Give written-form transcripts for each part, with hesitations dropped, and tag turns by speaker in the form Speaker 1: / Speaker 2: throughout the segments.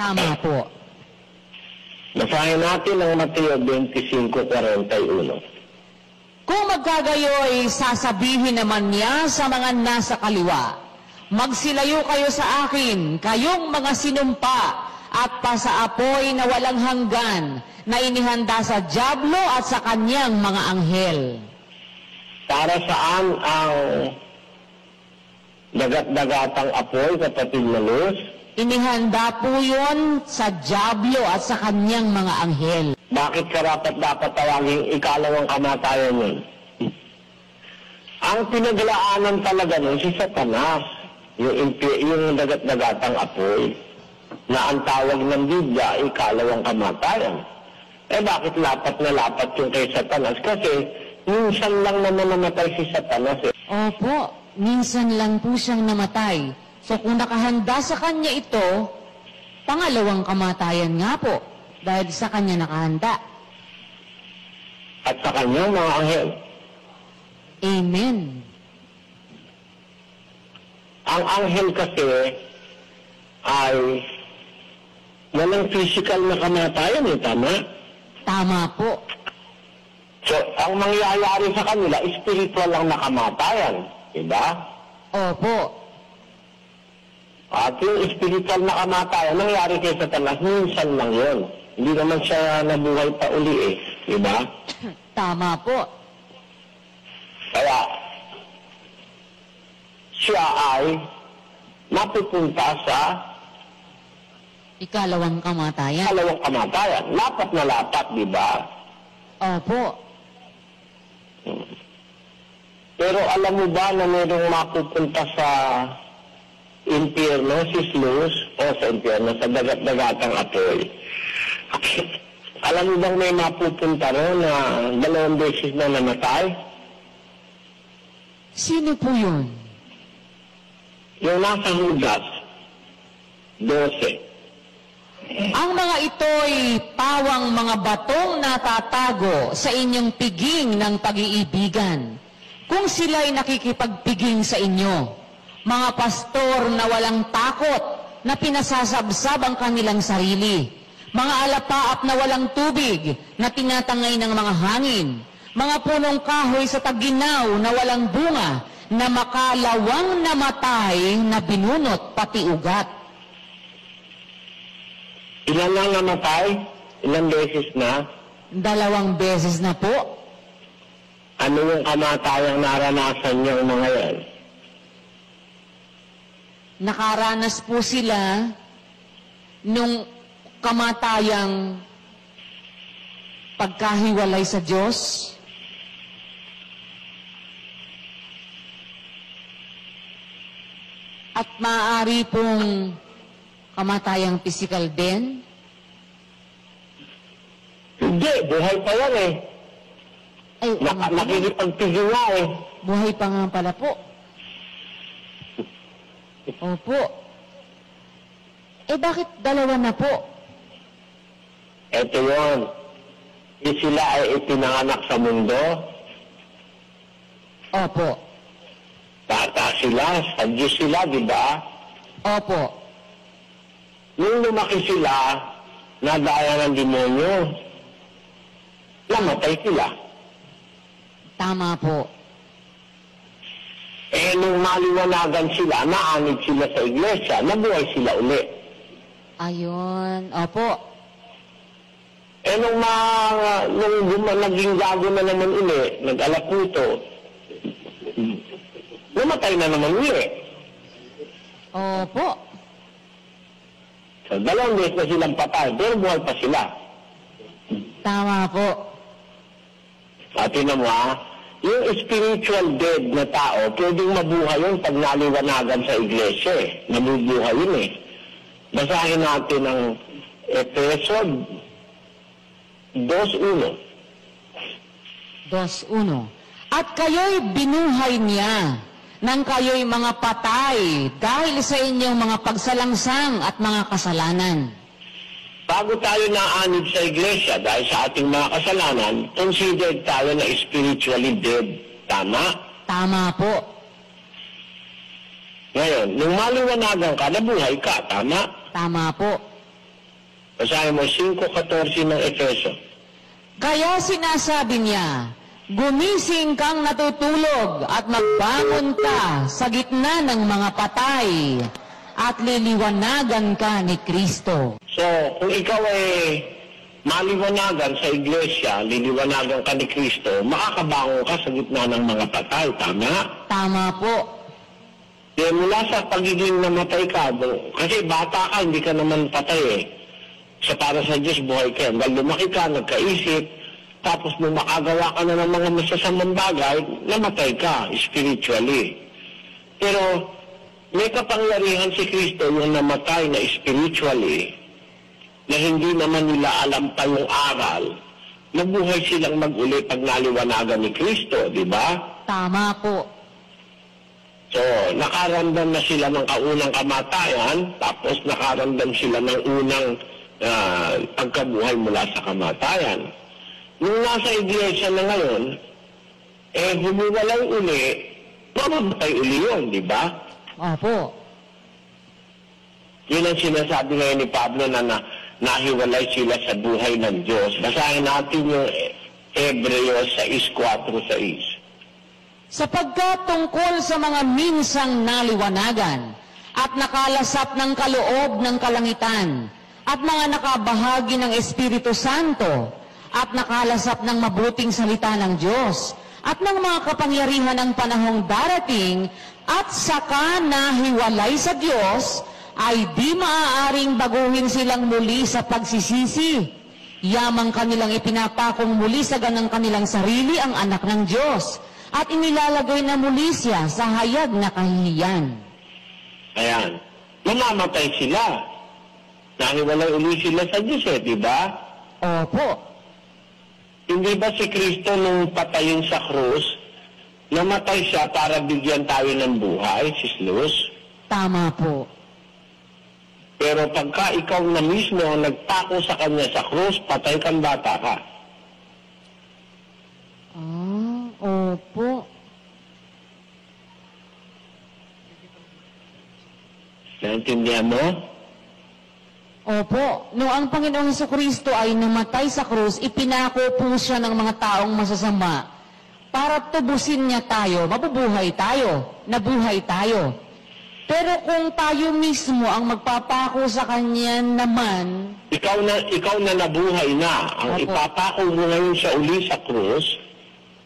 Speaker 1: Tama po.
Speaker 2: Basahin natin ang Mateo 25:41.
Speaker 1: Kung magkagayoy, sasabihin naman niya sa mga nasa kaliwa, magsilayo kayo sa akin, kayong mga sinumpa, at pasaapoy na walang hanggan, na inihanda sa dyablo at sa kanyang mga anghel.
Speaker 2: Para saan ang dagat-dagatang apoy, kapatid na Luz?
Speaker 1: Inihanda po yun sa dyablo at sa kanyang mga anghel.
Speaker 2: Bakit dapat tawaging ikalawang kamatayan yun? Ang pinaglaanan talaga nun si Satanas, yung dagat-dagatang apoy, na ang tawag ng Biblia, ikalawang kamatayan. Bakit lapat na lapat yung kay Satanas? Kasi minsan lang naman namatay si Satanas.
Speaker 1: Opo, minsan lang po siyang namatay. So kung nakahanda sa kanya ito, pangalawang kamatayan nga po, dahil sa kanya nakahanda.
Speaker 2: At sa kanya mga anghel.
Speaker 1: Amen.
Speaker 2: Ang anghel kasi ay walang physical na kamatayan, tama?
Speaker 1: Tama po.
Speaker 2: So, ang mangyayari sa kanila, spiritual lang na kamatayan. Diba?
Speaker 1: Opo.
Speaker 2: At yung spiritual na kamatayan, nangyari kay Satanas, minsan lang yun. Hindi naman siya nabuhay pa uli Diba?
Speaker 1: Tama po.
Speaker 2: Kaya, siya ay mapupunta sa
Speaker 1: ikalawang kamatayan.
Speaker 2: ikalawang kamatayan. Lapat na lapat, diba?
Speaker 1: Opo.
Speaker 2: Pero alam mo ba na mayroong mapupunta sa impyerno, si Luz, o sa impyerno, sa dagat-dagatang apoy? Alam mo bang may mapupunta ron na 2 beses na namatay?
Speaker 1: Sino po yun?
Speaker 2: Yung nasa Judas 12.
Speaker 1: Ang mga ito'y pawang mga batong natatago sa inyong piging ng pag-iibigan. Kung sila'y nakikipagpiging sa inyo, mga pastor na walang takot, na pinasasabsab ang kanilang sarili, mga alapaap na walang tubig, na tinatangay ng mga hangin, mga punong kahoy sa taginaw na walang bunga, na makalawang namatay na binunot pati ugat.
Speaker 2: Ilan lang namatay? Ilang beses na?
Speaker 1: 2 beses na po.
Speaker 2: Ano yung kamatayang naranasan niyang mga yan?
Speaker 1: Nakaranas po sila nung kamatayang pagkahiwalay sa Diyos. At maaari pong kamatayang physical din.
Speaker 2: Hindi, buhay pa yan
Speaker 1: Ay,
Speaker 2: nakikipagpigil nga
Speaker 1: buhay pa nga pala po. Opo. Bakit 2 na po?
Speaker 2: Ito yun. Sila ay ipinanganak sa mundo.
Speaker 1: Opo.
Speaker 2: Bata sila, sa Diyos sila, di ba?
Speaker 1: Opo.
Speaker 2: Nung lumaki sila, nadaya ng demonyo, namatay sila.
Speaker 1: Tama po.
Speaker 2: Nung maliwanagan sila, naanid sila sa iglesia, nabuhay sila uli.
Speaker 1: Ayun. Opo.
Speaker 2: Nung naging gago na naman uli, nag-alaputo, namatay na naman uli.
Speaker 1: Opo.
Speaker 2: So, 2 beses na silang patay, pero buhay pa sila.
Speaker 1: Tama po.
Speaker 2: At tinan mo yung spiritual dead na tao, pwedeng mabuhay yun pag naliwanagan sa iglesia Nabubuhay yun Basahin natin ang Efeso 2:1.
Speaker 1: 2:1. At kayo'y binuhay niya nang kayo'y mga patay dahil sa inyong mga pagsalangsang at mga kasalanan.
Speaker 2: Bago tayo naanib sa iglesia dahil sa ating mga kasalanan, considered tayo na spiritually dead. Tama?
Speaker 1: Tama po.
Speaker 2: Ngayon, nung maliwanagan ka, nabuhay ka. Tama?
Speaker 1: Tama po.
Speaker 2: Basahin mo 5:14 ng Efeso.
Speaker 1: Kaya sinasabi niya, gumising kang natutulog at magbangon ka sa gitna ng mga patay at liliwanagan ka ni Kristo.
Speaker 2: So, kung ikaw ay maliwanagan sa iglesia, liliwanagan ka ni Kristo, makakabangon ka sa gitna ng mga patay. Tama?
Speaker 1: Tama po.
Speaker 2: Mula sa pagiging namatay ka, kasi bata ka, hindi ka naman patay eh. So para sa Diyos, buhay ka. Dahil lumaki ka, nagkaisip, tapos nung makagawa ka na ng mga masasamang bagay, namatay ka spiritually. Pero may kapangyarihan si Kristo yung namatay na spiritually, na hindi naman nila alam pa yung aral, nabuhay silang mag-uli pag naliwanagan ni Kristo, di ba?
Speaker 1: Tama po.
Speaker 2: So, nakaramdam na sila ng kaunang kamatayan, tapos nakaramdam sila ng unang pagkabuhay mula sa kamatayan. Nung nasa iglesia na ngayon, humiwalay uli, mamamatay uli yun, di ba?
Speaker 1: Opo.
Speaker 2: Yun ang sinasabi ngayon ni Pablo na nahiwalay sila sa buhay ng Diyos. Basahin natin yung Hebreos 6:4-6.
Speaker 1: Sapagkat tungkol sa mga minsang naliwanagan at nakalasap ng kaloob ng kalangitan at mga nakabahagi ng Espiritu Santo at nakalasap ng mabuting salita ng Diyos at ng mga kapangyarihan ng panahong darating at saka nahiwalay sa Diyos, ay di maaaring baguhin silang muli sa pagsisisi. Yamang kanilang ipinapakong muli sa ganang kanilang sarili ang anak ng Diyos at inilalagay na muli siya sa hayag na kahihiyan.
Speaker 2: Ayan. Mamamatay sila. Nahiwalay uli sila sa Diyos di ba?
Speaker 1: Opo.
Speaker 2: Hindi ba si Kristo nung patayin sa krus, namatay siya para bigyan tayo ng buhay, sis Luz?
Speaker 1: Tama po.
Speaker 2: Pero pagka ikaw na mismo ang nagpako sa kanya sa krus, patay kang bata ka.
Speaker 1: Opo.
Speaker 2: Naintindihan mo?
Speaker 1: Opo. Noong ang Panginoong Jesucristo ay namatay sa krus, ipinako po siya ng mga taong masasama para tubusin niya tayo, mabubuhay tayo, nabuhay tayo. Pero kung tayo mismo ang magpapako sa Kanya naman,
Speaker 2: Ikaw na nabuhay na. Ang
Speaker 1: Opo.
Speaker 2: ipapako mo ngayon siya uli sa krus,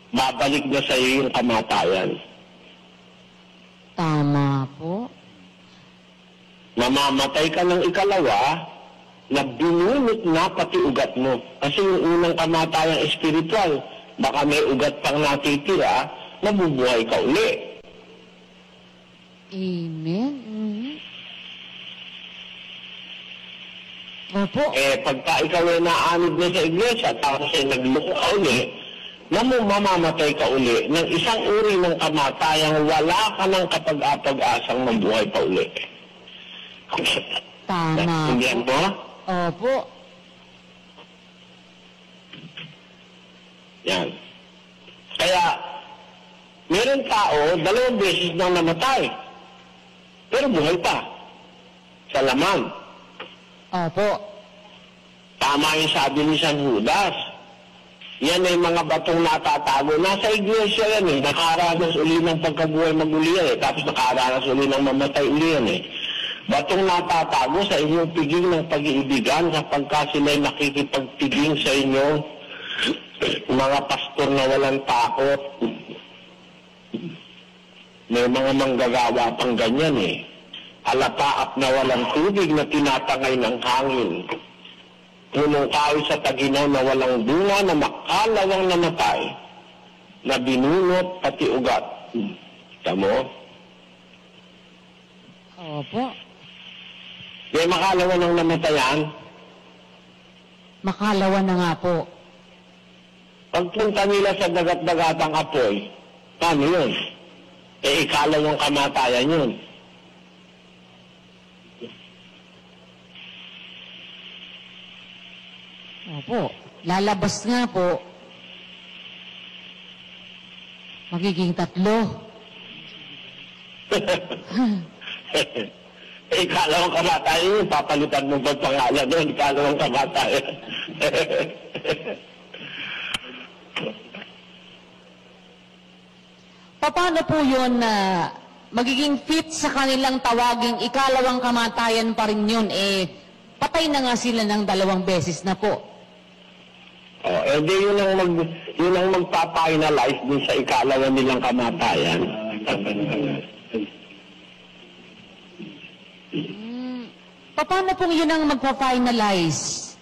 Speaker 2: babalik na sa iyo yung kamatayan.
Speaker 1: tama po.
Speaker 2: Mamamatay ka ng ikalawa, na binunot na pati ugat mo. Kasi yung unang kamatayan espiritual, baka may ugat pang natitira, mabubuhay ka uli.
Speaker 1: Amen. Opo.
Speaker 2: Pagka ikaw ay naanib na sa iglesia, tapos ay nagloko ka uli, mamamatay ka uli ng isang uri ng kamatayang wala ka ng kapag-apag-asang mabuhay pa uli.
Speaker 1: Tama
Speaker 2: Naintindihan
Speaker 1: po.
Speaker 2: mo?
Speaker 1: Opo.
Speaker 2: Yan. Kaya, meron tao, 2 beses nang namatay. Pero buhay pa. Sa laman.
Speaker 1: Opo.
Speaker 2: Tama yung sabi ni San Judas. Yan ay mga batong natatago. Nasa iglesia yan nakaranas uli ng pagkabuhay maguli yan tapos nakaranas uli ng mamatay uli yan Batong natatago sa inyong piging ng pag-iibigan kapag sila'y nakikipagpiging sa inyo mga pastor na walang takot. May mga manggagawa pang ganyan Alapaap na walang tubig na tinatangay ng hangin. Punong kahoy sa taginaw na walang bunga na makalawang namatay na binunot pati ugat. Tamo?
Speaker 1: Opo.
Speaker 2: May makalawa ng namatayan.
Speaker 1: Makalawa na nga po.
Speaker 2: Pagpunta nila sa dagat-dagatang apoy, paano yun? Ikalawang kamatayan yun.
Speaker 1: Opo. Lalabas nga po. Magiging 3.
Speaker 2: Ikalawang kamatayan yun, papalitan mo ba pangalan doon? Ikalawang kamatayan.
Speaker 1: Paano po yun na magiging fit sa kanilang tawaging ikalawang kamatayan pa rin yun? Patay na nga sila ng 2 beses na po.
Speaker 2: Di yun ang magpa-finalize din sa ikalawa nilang kamatayan.
Speaker 1: Paano pong yun ang magpa-finalize?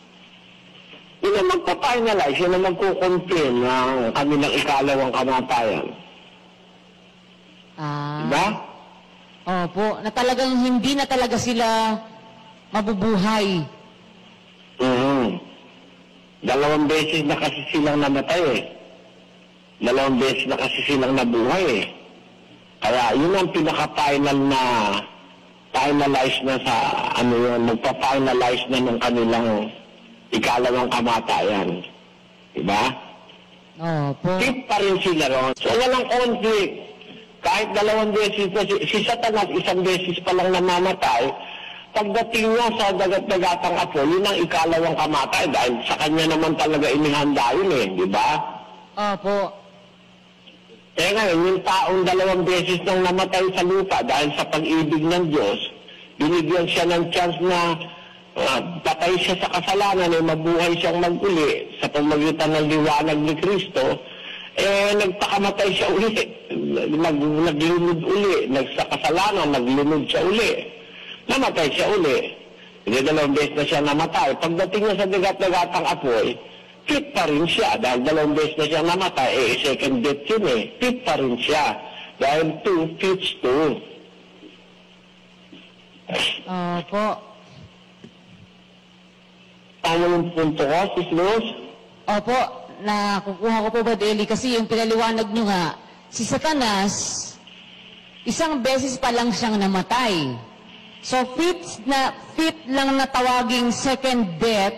Speaker 2: Yun ang magpa-finalize, yun ang magkukonfirm ng kanilang ikalawang kamatayan. Diba?
Speaker 1: Opo, na talagang hindi na talaga sila mabubuhay.
Speaker 2: 2 beses na kasi silang namatay 2 beses na kasi silang nabuhay Kaya yun ang pinaka-final na finalize na sa magpa-finalize na ng kanilang ikalawang kamatayan. Diba?
Speaker 1: Opo.
Speaker 2: Keep pa rin sila ron. So walang conflict. Kahit 2 beses na si Satanas, 1 beses pa lang namamatay, pagdating niya sa dagat-dagatang apo, yun ang ikalawang kamatay dahil sa kanya naman talaga inihanda yun di ba?
Speaker 1: Opo.
Speaker 2: Ngayon, yung taong 2 beses nang namatay sa lupa dahil sa pag-ibig ng Diyos, binigyan siya ng chance na patay siya sa kasalanan, mabuhay siyang mag-uli sa pamagitan ng liwanag ni Kristo, nagpakamatay siya uli. Naglunod uli. Sa kasalanan, naglunod siya uli. Namatay siya uli. Hindi 2 beses na siya namatay. Pagdating niya sa dagat-dagatang apoy, fit pa rin siya. Dahil 2 beses na siya namatay, second death yun fit pa rin siya. Dahil 2 fits 2.
Speaker 1: Opo.
Speaker 2: Tama yung punto ko, Sis Luz?
Speaker 1: Opo, nakukuha ko po ba, Deli? Kasi yung pinaliwanag nyo nga, si Satanas, 1 beses pa lang siyang namatay. So, fit lang na tawaging second death,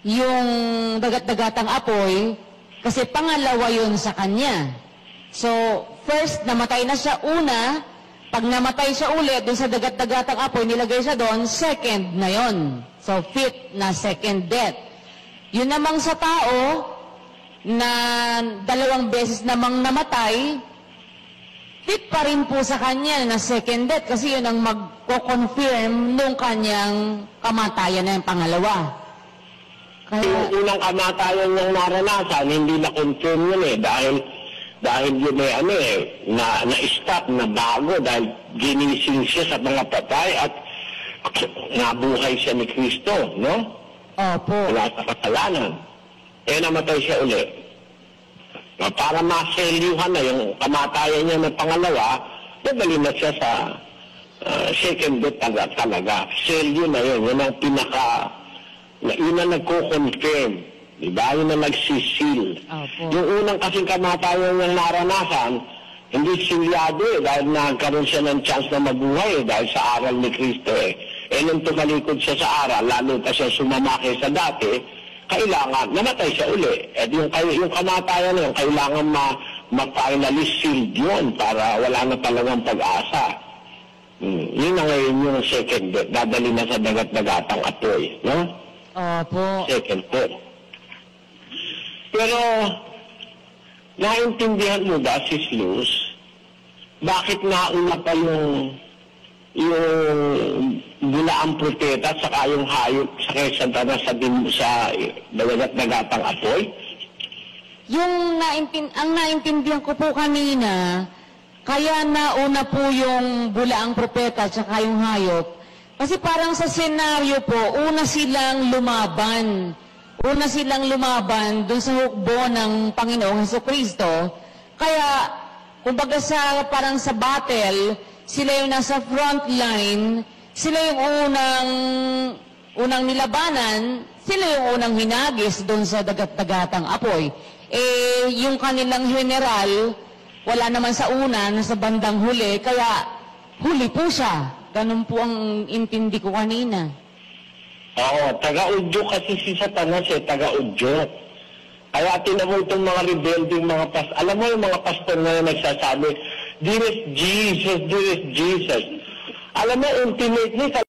Speaker 1: yung dagat-dagatang apoy, kasi pangalawa yun sa kanya. So, first, namatay na siya una, pag namatay siya ulit, dun sa dagat-dagatang apoy, nilagay siya doon, second na yon. So, fit na second death. Yun namang sa tao, na 2 beses namang namatay, fit pa rin po sa kanya na second death kasi yun ang magko-confirm nung kanyang kamatayan na yung pangalawa. Kaya,
Speaker 2: yung unang kamatayan niyang naranasan, hindi na-confirm yun dahil yun na-stop, na bago, dahil ginising siya sa mga patay at nabuhay siya ni Kristo, no?
Speaker 1: opo.
Speaker 2: Wala sa kasalanan. Namatay siya uli. Para maselyuhan na yung kamatayan niya ng pangalawa, nadali na siya sa second death talaga. Selyo na yun. Yun ang yun ang nagko-confirm. Diba? Yun ang nagsisil.
Speaker 1: Opo.
Speaker 2: Yung unang kasing kamatayan niyang naranasan, hindi silyado dahil nagkaroon siya ng chance na mabuhay dahil sa aral ni Kristo nung tumalikod siya sa aral, lalo pa siya sumamaki sa dati, kailangan, namatay siya uli. Yung kamatayan na yun, kailangan ma-finally sealed yun para wala na talagang pag-asa. Yun na ngayon yung second death. Dadali na sa dagat-dagatang apoy. No?
Speaker 1: Opo.
Speaker 2: Second death. Pero, naintindihan mo ba, Sis Luz, bakit nauna pa yung bulaang propeta at saka yung hayop sa Satanas sa dagat-dagatang apoy?
Speaker 1: Ang naintindihan ko po kanina, kaya nauna po yung bulaang propeta at saka yung hayop. Kasi parang sa senaryo po, una silang lumaban dun sa hukbo ng Panginoong Jesucristo. Kaya, kumbaga parang sa battle, sila yung nasa front line, sila yung unang nilabanan, sila yung unang hinagis doon sa dagat-dagatang apoy. Yung kanilang general, wala naman sa una, nasa bandang huli, kaya huli po siya. Ganun po ang intindi ko kanina.
Speaker 2: Oo, taga-udyo kasi si Satanas taga-udyo. Kaya tinan mo itong mga rebelding mga pastor. Alam mo yung mga pastor na nagsasabi, dearest Jesus, dearest Jesus. Alam mo, ultimately,